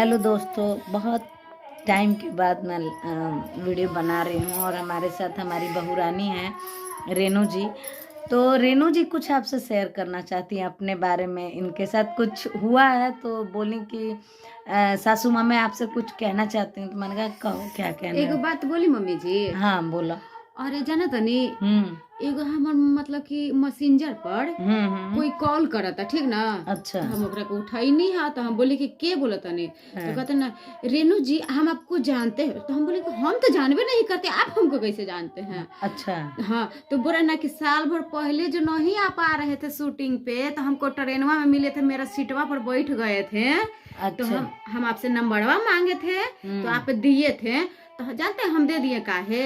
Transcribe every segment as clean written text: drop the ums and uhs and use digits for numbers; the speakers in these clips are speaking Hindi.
हेलो दोस्तों, बहुत टाइम के बाद मैं वीडियो बना रही हूँ और हमारे साथ हमारी बहू रानी है रेनू जी। तो रेनू जी कुछ आपसे शेयर करना चाहती हैं अपने बारे में। इनके साथ कुछ हुआ है तो बोली कि सासू माँ मैं आपसे कुछ कहना चाहती हूँ। तो मैंने कहा कहो क्या कहना एगो है। बात बोली मम्मी जी। हाँ बोलो। अरे जाना तनी एगो हमर मतलब कि मैसेंजर पर हम्म। कोई कॉल करता, ठीक ना। अच्छा। तो हम ओकरा को उठाई नहीं है, तो हम बोले कि के बोला तनी। तो हाँ। कहते ना रेनू जी हम आपको जानते हैं। तो हम बोले कि हम तो जानबे नहीं करते, आप हमको कैसे जानते हैं। अच्छा। हाँ, तो बोले ना कि साल भर पहले जो नहीं आप आ रहे थे शूटिंग पे, तो हमको ट्रेनवा में मिले थे, मेरा सीटवा पर बैठ गए थे। तो अच्छा। हम आपसे नंबरवा मांगे थे, तो आप दिए थे। तो जानते हैं हम दे दिए काहे।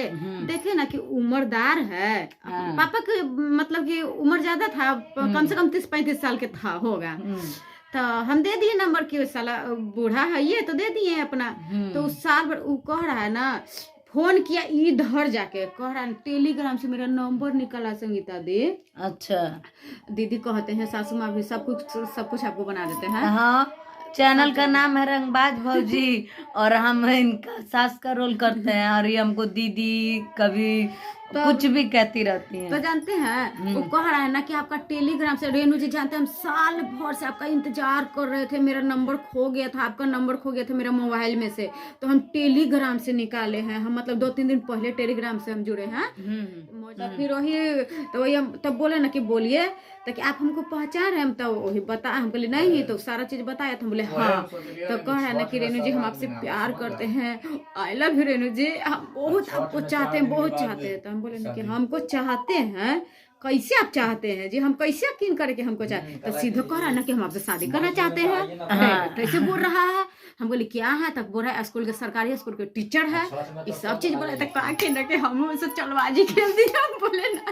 देखे ना कि उम्रदार है। हाँ। पापा के मतलब कि उम्र ज्यादा था, कम से कम 30-35 साल के था होगा। तो हम दे दिए नंबर की, साला बूढ़ा है ये, तो दे दिए अपना। तो उस साल भर वो कह रहा है ना, फोन किया इधर जाके, कह रहा है टेलीग्राम से मेरा नंबर निकला संगीता दी। अच्छा। दीदी कहते हैं सासू माँ भी सब कुछ आपको बना देते हैं। हाँ, चैनल का नाम है रंगबाज भौजी और हम इनका सास का रोल करते हैं और ये हमको दीदी कभी तो कुछ भी कहती रहती हैं। तो जानते हैं वो कह रहा है ना कि आपका टेलीग्राम से, रेनू जी जानते हैं हम साल भर से आपका इंतजार कर रहे थे। मेरा नंबर खो गया था, आपका नंबर खो गया था मेरा मोबाइल में से, तो हम टेलीग्राम से निकाले हैं। हम मतलब 2-3 दिन पहले टेलीग्राम से हम जुड़े हैं। तो फिर वही तो वही हम तब बोले ना कि बोलिए तो कि आप हमको पहचान रहे। हम तो वही बता, हम बोले नहीं, तो सारा चीज बताया। तो हम बोले हाँ। तो कह रहा है ना कि रेनू जी हम आपसे प्यार करते हैं, आई लव यू रेनू जी, हम बहुत आपको चाहते हैं, बहुत चाहते हैं। तो हम बोले ना कि हमको चाहते हैं, कैसे आप चाहते हैं जी, हम कैसे यकीन करें कि हमको चाहते। तो सीधे कह रहा है ना कि हम आपसे शादी करना चाहते हैं। कैसे बोल रहा है। हम बोले क्या है, तब बोल रहा है स्कूल के, सरकारी स्कूल के टीचर है, ये सब चीज बोले। तो कहा कि ना कि हम उनसे चलबाजी खेल दिया। हम बोले ना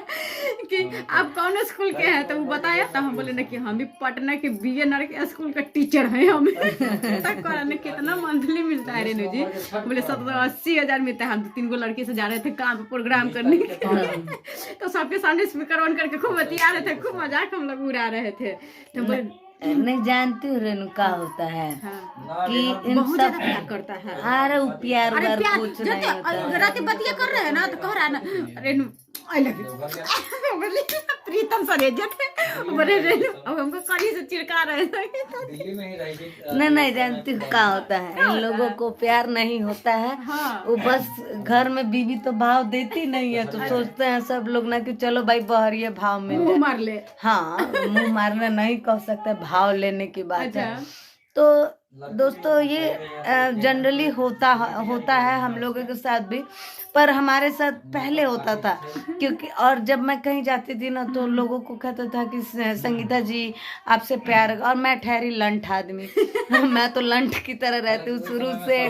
कि आप कौन स्कूल के हैं, तो वो बताया। तो हम बोले ना कि हम भी पटना के BNR के स्कूल का टीचर है हमें। तक कह रहा कितना मंथली मिलता है रेनू जी। बोले 70-80 हज़ार मिलता है। हम 2-3 गो लड़के से जा रहे थे काम पे प्रोग्राम करने के लिए। तो सबके सामने स्पीकर ऑन करके खूब बतिया रहे थे, खूब मजाक हम लोग उड़ा रहे थे। तो बोले नहीं जानती हूँ रेनू का होता है कि इन बहुत सब ज्यादा प्यार करता है। अरे वो प्यार अरे व्यार प्यार कुछ नहीं होता है। रात बतिया कर रहे हैं ना, तो कह रहा है ना रेनू आई लव यू। बोले प्रीतम सरेजत है, बोले रेनू। अब हमको कहीं से चिढ़का रहे थे। नहीं जानती हूँ क्या होता है। इन लोगों को प्यार नहीं होता है। वो बस घर में बीवी तो भाव देती नहीं है, तो सोचते हैं सब लोग ना कि चलो भाई बहरिए भाव में मुंह मार ले। हाँ, मुंह मारना नहीं कह सकते, भाव लेने की बात है। तो दोस्तों ये जनरली होता है हम लोगों के साथ भी, पर हमारे साथ पहले होता था। क्योंकि और जब मैं कहीं जाती थी ना, तो लोगों को कहता था कि संगीता जी आपसे प्यार, और मैं ठहरी लंठ आदमी। मैं तो लंठ की तरह रहती हूँ शुरू से।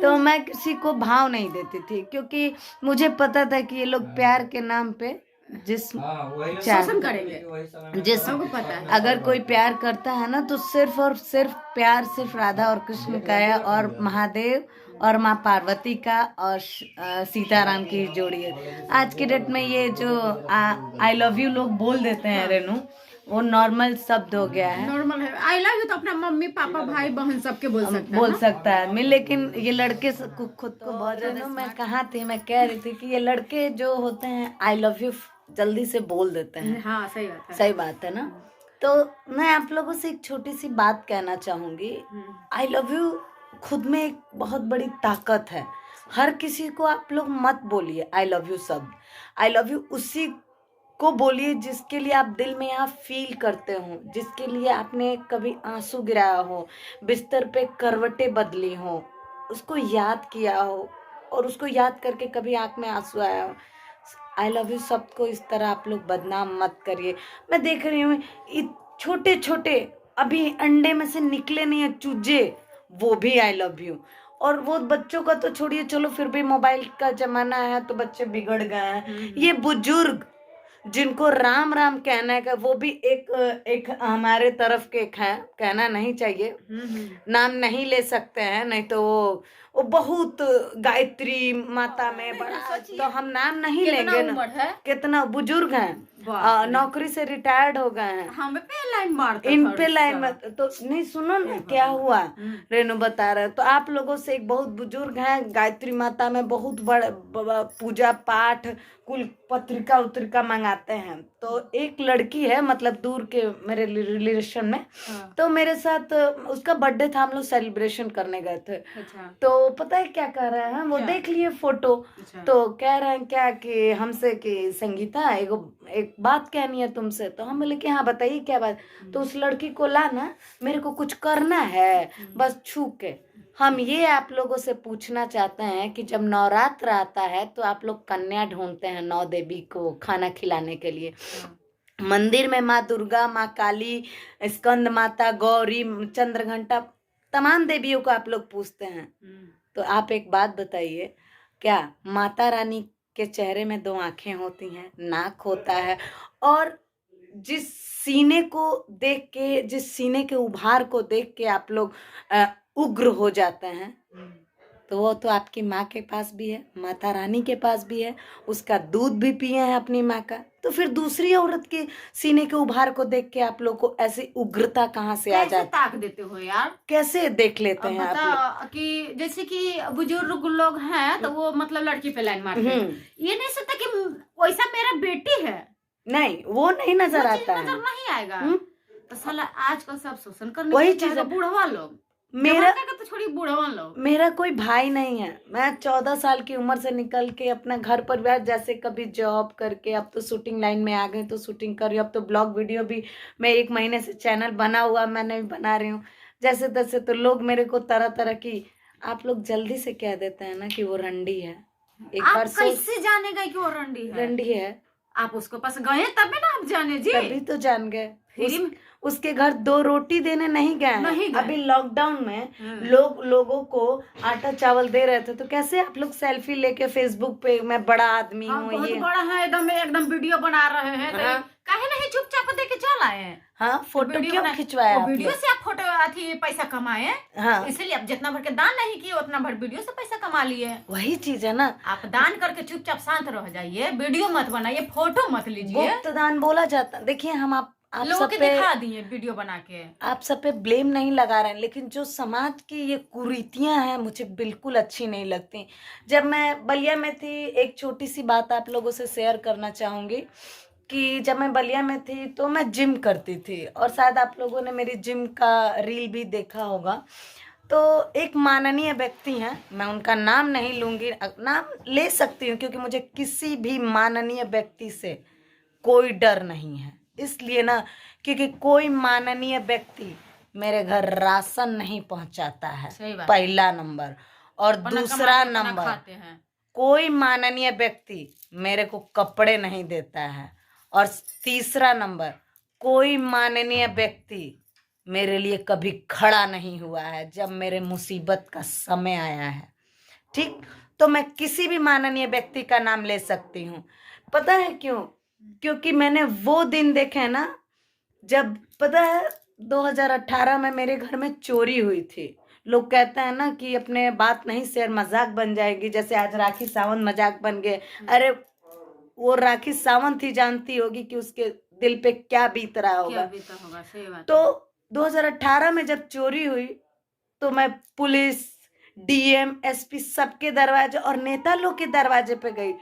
तो मैं किसी को भाव नहीं देती थी, क्योंकि मुझे पता था कि ये लोग प्यार के नाम पे शोषण करेंगे। जिसको पता है अगर कोई प्यार करता है ना, तो सिर्फ और सिर्फ प्यार सिर्फ राधा और कृष्ण का है, और महादेव और माँ पार्वती का, और सीताराम की जोड़ी है। आज की डेट में ये जो आई लव यू लोग बोल देते हैं रेनू, वो नॉर्मल शब्द हो गया है। नॉर्मल है। आई लव यू तो अपना मम्मी पापा भाई बहन सबके बोल सकता है आदमी, लेकिन ये लड़के खुद को बहुत ज्यादा। मैं कहाँ थी, मैं कह रही थी कि ये लड़के जो होते हैं आई लव यू जल्दी से बोल देते हैं। हाँ सही बात है। सही बात है ना। तो मैं आप लोगों से एक छोटी सी बात कहना चाहूंगी। आई लव यू खुद में एक बहुत बड़ी ताकत है। हर किसी को आप लोग मत बोलिए आई लव यू शब्द। आई लव यू उसी को बोलिए जिसके लिए आप दिल में यहाँ फील करते हो, जिसके लिए आपने कभी आंसू गिराया हो, बिस्तर पे करवटें बदली हो, उसको याद किया हो, और उसको याद करके कभी आंख में आंसू आया हो। आई लव यू शब्द को इस तरह आप लोग बदनाम मत करिए। मैं देख रही हूँ छोटे छोटे अभी अंडे में से निकले नहीं है चूजे, वो भी आई लव यू। और वो बच्चों का तो छोड़िए, चलो फिर भी मोबाइल का जमाना है तो बच्चे बिगड़ गए हैं। ये बुजुर्ग जिनको राम राम कहना है, वो भी एक हमारे तरफ के हैं, कहना नहीं चाहिए, नाम नहीं ले सकते हैं, नहीं तो वो बहुत गायत्री माता में बड़ा, तो हम नाम नहीं लेंगे ना। कितना बुजुर्ग हैं, बाप रे। नौकरी से रिटायर्ड हो गए हैं। हम पे लाइन मारते इन थे पे लाइन सब। में तो नहीं, सुनो ना क्या हुआ। रेनू बता रहे तो आप लोगों से एक बहुत बुजुर्ग हैं, गायत्री माता में बहुत बड़ा पूजा पाठ कुल पत्रिका उत्रिका मंगाते हैं। तो एक लड़की है, मतलब दूर के मेरे रिलेशन में, हाँ। तो मेरे साथ उसका बर्थडे था, हम लोग सेलिब्रेशन करने गए थे। अच्छा। तो पता है क्या कह रहे हैं वो, क्या? देख लिए फोटो। अच्छा। तो कह रहे हैं क्या कि हमसे कि संगीता एक बात कहनी है तुमसे। तो हम बोले कि हाँ बताइए क्या बात। तो उस लड़की को लाना, मेरे को कुछ करना है बस छू के। हम ये आप लोगों से पूछना चाहते हैं कि जब नवरात्र आता है तो आप लोग कन्या ढूंढते हैं 9 देवी को खाना खिलाने के लिए। मंदिर में माँ दुर्गा, माँ काली, स्कंद माता, गौरी, चंद्रघंटा, तमाम देवियों को आप लोग पूछते हैं। तो आप एक बात बताइए, क्या माता रानी के चेहरे में 2 आंखें होती हैं, नाक होता है, और जिस सीने को देख के, जिस सीने के उभार को देख के आप लोग उग्र हो जाते हैं, तो वो तो आपकी माँ के पास भी है, माता रानी के पास भी है, उसका दूध भी पिए हैं अपनी माँ का। तो फिर दूसरी औरत के सीने के उभार को देख के आप लोग को ऐसी उग्रता कहाँ से आ कैसे जाती, ताक देते हो यार? कैसे देख लेते अब हैं आप लोग? बता कि जैसे कि बुजुर्ग लोग हैं तो वो मतलब लड़की पे लाइन मारते हैं। ये नहीं सोचता कि वैसा मेरा बेटी है, नहीं वो नहीं नजर वो चीज आता नजर है। नहीं आएगा। तो साला आजकल सब शोषण करने वही के चीज लिए है। बूढ़वा लोग, मेरा जवान का तो छोड़ी बूढ़वा लोग। मेरा कोई भाई नहीं है। मैं 14 साल की उम्र से निकल के अपना घर परिवार, जैसे कभी जॉब करके, अब तो शूटिंग लाइन में आ गई तो शूटिंग कर रही हूँ। अब तो ब्लॉग वीडियो भी मैं 1 महीने से चैनल बना हुआ, मैंने भी बना रही हूँ जैसे तैसे। तो लोग मेरे को तरह तरह की, आप लोग जल्दी से कह देते हैं ना कि वो रंडी है। एक आप बार कैसे जानेगा कि वो रंडी है? रंडी है, आप उसके पास गए तभी ना आप जाने जी। तभी तो जान गए। फिर उसके घर 2 रोटी देने नहीं गए हैं। नहीं गए। अभी लॉकडाउन में लोगों को आटा चावल दे रहे थे, तो कैसे आप लोग सेल्फी लेके फेसबुक पे मैं बड़ा आदमी हाँ, हूँ, बहुत ये बड़ा है, एकदम वीडियो बना रहे हैं। हाँ। काहे नहीं चुपचाप देके चल आए हैं? हाँ, फोटो वीडियो क्यों बना- खिंचवाया वो आप वीडियो लोग? से आप फोटो अथी पैसा कमाए। हाँ, इसलिए आप जितना भर के दान नहीं किए उतना भर वीडियो से पैसा कमा लिए। वही चीज है ना। आप दान करके चुपचाप शांत रह जाइए, वीडियो मत बनाइए, फोटो मत लीजिए। गुप्त दान बोला जाता। देखिए हम आप लोगों सब के पे दिखा दिए वीडियो बना के। आप सब पे ब्लेम नहीं लगा रहे हैं, लेकिन जो समाज की ये कुरीतियां हैं मुझे बिल्कुल अच्छी नहीं लगती। जब मैं बलिया में थी, एक छोटी सी बात आप लोगों से शेयर करना चाहूंगी कि जब मैं बलिया में थी तो मैं जिम करती थी, और शायद आप लोगों ने मेरी जिम का रील भी देखा होगा। तो एक माननीय व्यक्ति हैं, मैं उनका नाम नहीं लूंगी, नाम ले सकती हूँ क्योंकि मुझे किसी भी माननीय व्यक्ति से कोई डर नहीं है। इसलिए ना, क्योंकि कोई माननीय व्यक्ति मेरे घर राशन नहीं पहुंचाता है, सही बात। पहला नंबर। और दूसरा नंबर, खाते हैं। कोई माननीय व्यक्ति मेरे को कपड़े नहीं देता है। और तीसरा नंबर, कोई माननीय व्यक्ति मेरे लिए कभी खड़ा नहीं हुआ है जब मेरे मुसीबत का समय आया है। ठीक, तो मैं किसी भी माननीय व्यक्ति का नाम ले सकती हूँ। पता है क्यों? क्योंकि मैंने वो दिन देखे ना, जब पता है 2018 में मेरे घर में चोरी हुई थी। लोग कहते हैं ना कि अपने बात नहीं शेयर, मजाक बन जाएगी। जैसे आज राखी सावंत मजाक बन गए। अरे वो राखी सावंत ही जानती होगी कि उसके दिल पे क्या बीत रहा होगा। सही बात। तो 2018 में जब चोरी हुई तो मैं पुलिस, डीएम, एसपी सबके दरवाजे और नेता लोग के दरवाजे पे गई।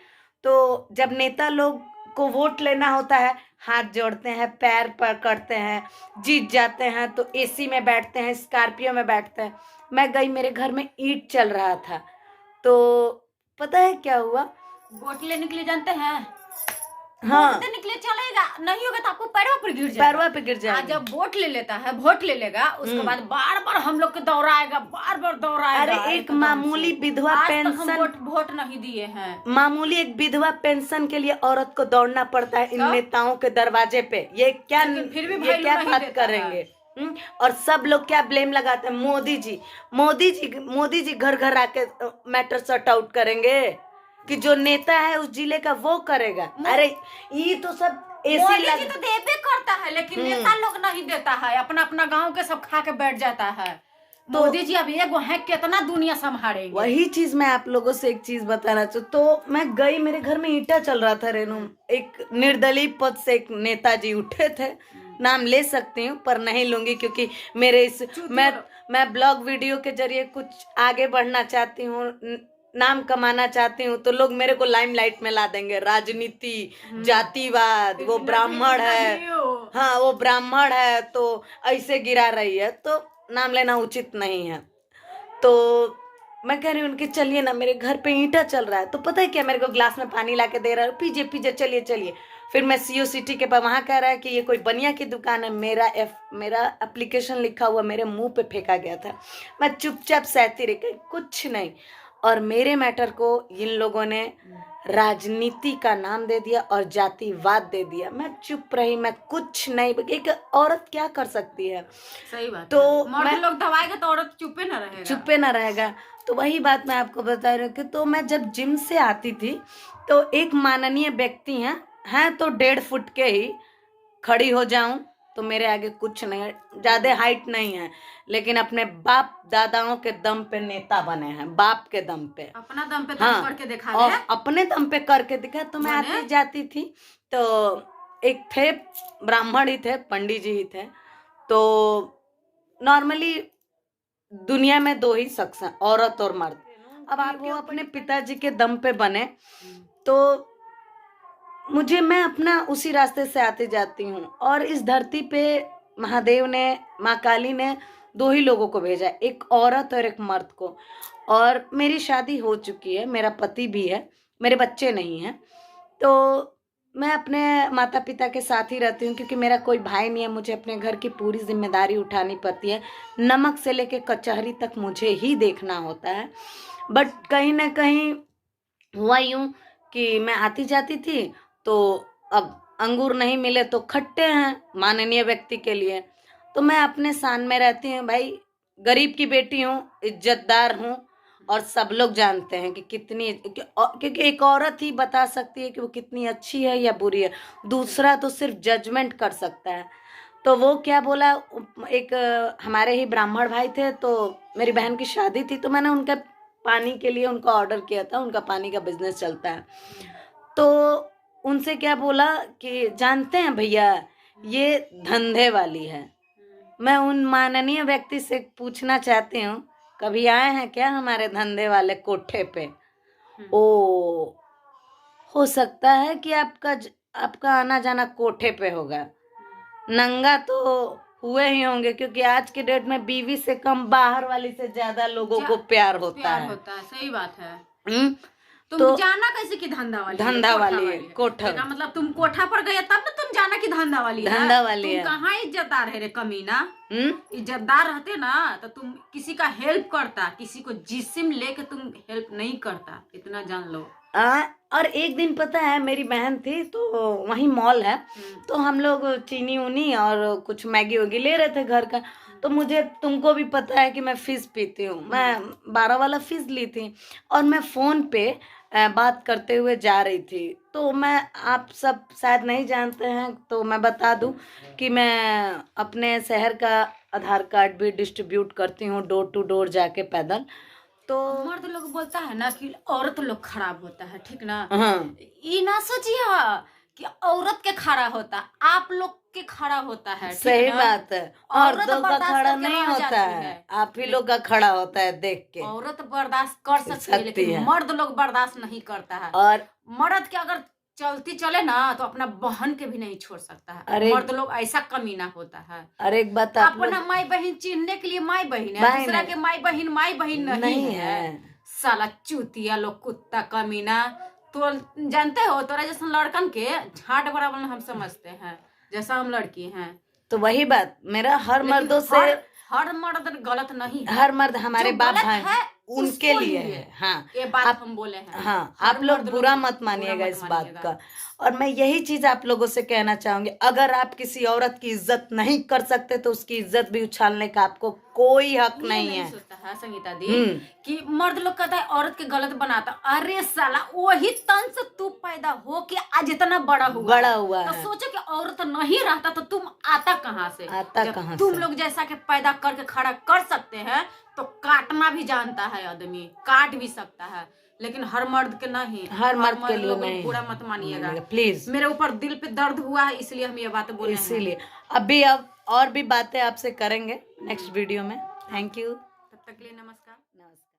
तो जब नेता लोग को वोट लेना होता है, हाथ जोड़ते हैं, पैर पकड़ते हैं, जीत जाते हैं तो एसी में बैठते हैं, स्कॉर्पियो में बैठते हैं। मैं गई, मेरे घर में ईंट चल रहा था। तो पता है क्या हुआ? वोट लेने के लिए जानते हैं, हाँ, वोट देने के लिए चलेगा, नहीं होगा तो आपको पैरवा पे गिर जाएगा। पैरवा पे गिर जाएगा। जब वोट ले लेता है, वोट ले लेगा, उसके बाद बार बार हम लोग के दौड़ाएगा, बार बार दौड़ाएगा। अरे एक मामूली विधवा पेंशन, वोट नहीं दिए हैं। मामूली एक विधवा पेंशन के लिए औरत को दौड़ना पड़ता है इन नेताओं के दरवाजे पे। ये क्या, फिर भी ये क्या बात करेंगे? और सब लोग क्या ब्लेम लगाते हैं? मोदी जी घर घर आके मैटर सॉर्ट आउट करेंगे कि जो नेता है उस जिले का वो करेगा। अरे ये तो सब मोदी जी तो देवे करता है, लेकिन नेता लोग नहीं देता है। अपना अपना गांव के सब खा के बैठ जाता है। तो मोदी जी अब एगो है, कितना दुनिया संभालेंगे। वही चीज मैं आप लोगों से एक चीज बताना चाहूँ। तो मैं गई, मेरे घर में ईंटा चल रहा था रेनू, एक निर्दलीय पद से एक नेताजी उठे थे, नाम ले सकती हूँ पर नहीं लूंगी क्योंकि मेरे इस मैं ब्लॉग वीडियो के जरिए कुछ आगे बढ़ना चाहती हूँ, नाम कमाना चाहती हूँ, तो लोग मेरे को लाइमलाइट में ला देंगे, राजनीति, जातिवाद, वो ब्राह्मण है, हाँ वो ब्राह्मण है तो ऐसे गिरा रही है, तो नाम लेना उचित नहीं है। तो मैं कह रही हूँ उनके, चलिए ना, मेरे घर पे ईंटा चल रहा है, तो पता है क्या, मेरे को ग्लास में पानी ला के दे रहा है, पीजिए पीजिए, चलिए चलिए। फिर मैं सीओ सिटी के पास, वहाँ कह रहा है कि ये कोई बनिया की दुकान है, मेरा एप्लीकेशन लिखा हुआ मेरे मुंह पे फेंका गया था। मैं चुपचाप सहती रही, कुछ नहीं। और मेरे मैटर को इन लोगों ने राजनीति का नाम दे दिया और जातिवाद दे दिया। मैं चुप रही, मैं कुछ नहीं, एक औरत क्या कर सकती है। सही बात। तो मर्द लोग दबाएगा तो औरत चुपे ना रहेगा, चुपे ना रहेगा। तो वही बात मैं आपको बता रही हूँ कि तो मैं जब जिम से आती थी तो एक माननीय व्यक्ति हैं तो 1.5 फुट के ही, खड़ी हो जाऊं तो मेरे आगे कुछ नहीं है, ज्यादा हाइट नहीं है, लेकिन अपने बाप दादाओं के दम पे नेता बने हैं, बाप के दम पे, अपना दम पे हाँ, करके दिखा और दे। अपने दम पे करके दिखा। तो मैं आती जाती थी, तो एक थे ब्राह्मण ही थे, पंडित जी ही थे। तो नॉर्मली दुनिया में 2 ही शख्स हैं, औरत और मर्द। अब आप वो अपने पिताजी के दम पे बने, तो मैं अपना उसी रास्ते से आती जाती हूँ। और इस धरती पे महादेव ने, माँ काली ने 2 ही लोगों को भेजा, एक औरत और एक मर्द को। और मेरी शादी हो चुकी है, मेरा पति भी है, मेरे बच्चे नहीं हैं। तो मैं अपने माता पिता के साथ ही रहती हूँ क्योंकि मेरा कोई भाई नहीं है, मुझे अपने घर की पूरी जिम्मेदारी उठानी पड़ती है, नमक से लेके कचहरी तक मुझे ही देखना होता है। बट कहीं ना कहीं हुआ यूं कि मैं आती जाती थी, तो अब अंगूर नहीं मिले तो खट्टे हैं माननीय व्यक्ति के लिए। तो मैं अपने शान में रहती हूँ, भाई गरीब की बेटी हूँ, इज्जतदार हूँ, और सब लोग जानते हैं कि कितनी, क्योंकि एक औरत ही बता सकती है कि वो कितनी अच्छी है या बुरी है, दूसरा तो सिर्फ जजमेंट कर सकता है। तो वो क्या बोला, एक हमारे ही ब्राह्मण भाई थे, तो मेरी बहन की शादी थी, तो मैंने उनका पानी के लिए उनका ऑर्डर किया था, उनका पानी का बिजनेस चलता है। तो उनसे क्या बोला कि जानते हैं भैया, ये धंधे वाली है। मैं उन माननीय व्यक्ति से पूछना चाहती हूँ, कभी आए हैं क्या हमारे धंधे वाले कोठे पे? ओ, हो सकता है कि आपका आना जाना कोठे पे होगा, नंगा तो हुए ही होंगे, क्योंकि आज के डेट में बीवी से कम बाहर वाली से ज्यादा लोगों को प्यार होता है। सही बात है। तुम तो जाना कैसे कि धंधा वाली कोठा, मतलब तुम कोठा पर गए तब ना तुम जाना कि धंधा वाली है। तुम कहाँ इज्जतदार है रे कमीना। इज्जतदार रहते ना तो तुम किसी का हेल्प करता, किसी को जिस्म लेके तुम हेल्प नहीं करता, इतना जान लो। और एक दिन पता है, मेरी बहन थी, तो वहीं मॉल है, तो हम लोग चीनी उनी और कुछ मैगी वैगी ले रहे थे घर का। तो तुमको भी पता है कि मैं फिश पीती हूँ, मैं 12 वाला फिश ली थी और मैं फोन पे बात करते हुए जा रही थी। तो मैं, आप सब शायद नहीं जानते हैं तो मैं बता दूं कि मैं अपने शहर का आधार कार्ड भी डिस्ट्रीब्यूट करती हूँ, डोर टू डोर जाके पैदल। तो मर्द लोग बोलता है ना कि औरत लोग खराब होता है, ठीक ना? हाँ, ये ना सोचिए कि औरत के खड़ा होता, आप लोग के खड़ा होता है। सही बात है, औरतों का खड़ा नहीं होता है, आप ही लोग का खड़ा होता है देख के। औरत बर्दाश्त कर सकती है, लेकिन मर्द लोग बर्दाश्त नहीं करता है। और मर्द के अगर चलती चले ना तो अपना बहन के भी नहीं छोड़ सकता है। मर्द लोग ऐसा कमीना होता है। अरे एक बात, अपना माई बहन चिन्हने के लिए माई बहन है, दूसरा के माई बहन नहीं है। साला चूतिया लोग, कुत्ता कमीना। तो जानते हो, तोरा जैसा लड़कन के झाट बराबर हम समझते हैं जैसा हम लड़की हैं। तो वही बात, मेरा हर मर्दों से, हर मर्द गलत नहीं है, हर मर्द हमारे बाप भाई है उनके उसको लिए लिए। है। हाँ ये बात आप हम बोले हैं। हाँ हर आप लोग मर्द बुरा लोग मत मानिएगा बुरा मत इस बात मानिएगा। का। और मैं यही चीज आप लोगों से कहना चाहूंगी, अगर आप किसी औरत की इज्जत नहीं कर सकते तो उसकी इज्जत भी उछालने का आपको कोई हक ये नहीं नहीं है। सोचता है संगीता दी हम्म। कि मर्द लोग कहता है औरत के गलत बनाता। अरे साला वही तन से तू पैदा हो के आज इतना बड़ा हुआ तो है। सोचो कि औरत नहीं रहता तो तुम आता कहाँ से? आता जब कहाँ तुम से? लोग जैसा के पैदा करके खड़ा कर सकते हैं तो काटना भी जानता है आदमी, काट भी सकता है, लेकिन हर मर्द के नहीं। हर मर्द के लिए लोगों नहीं बुरा मत मानिएगा प्लीज। मेरे ऊपर दिल पे दर्द हुआ है इसलिए हम ये बातें बोले हैं। इसीलिए अब और भी बातें आपसे करेंगे नेक्स्ट वीडियो में। Thank you. तब तक के लिए नमस्कार।